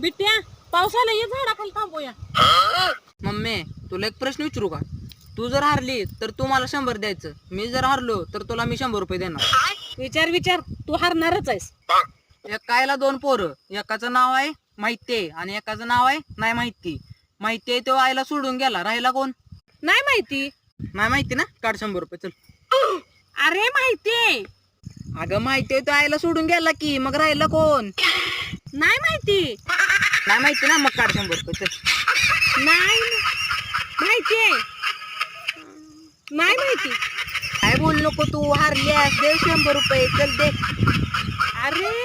बिट्ट्या पावसाला ये झाडाखाली थांबूया. मम्मी तुला एक प्रश्न विचारू का? तू जर हारली तर तू मला 100 द्यायचं, मी जर हारलो तर तुला मी 100 रुपये देणार. विचार विचार, तू हारणारच आहेस. एकायला 2 पोरं, एकाचं नाव आहे माहितीये आणि एकाचं नाव आहे नाही माहिती. माहिती आहे तो आईला सोडून गेला, राहिला कोण? नाही माहिती. नाही माहिती ना, काढ 100 रुपये चल. अरे माहितीये. अगं माहिती आहे तो आईला सोडून गेला की, मग राहिला कोण? नाही माहिती. नाही माहिती ना, मग काढ 100 रुपये चल. नाही माहितीये. नाही माहिती. काय बोल नको तू, हारल्यास दे 100 रुपये चल दे. अरे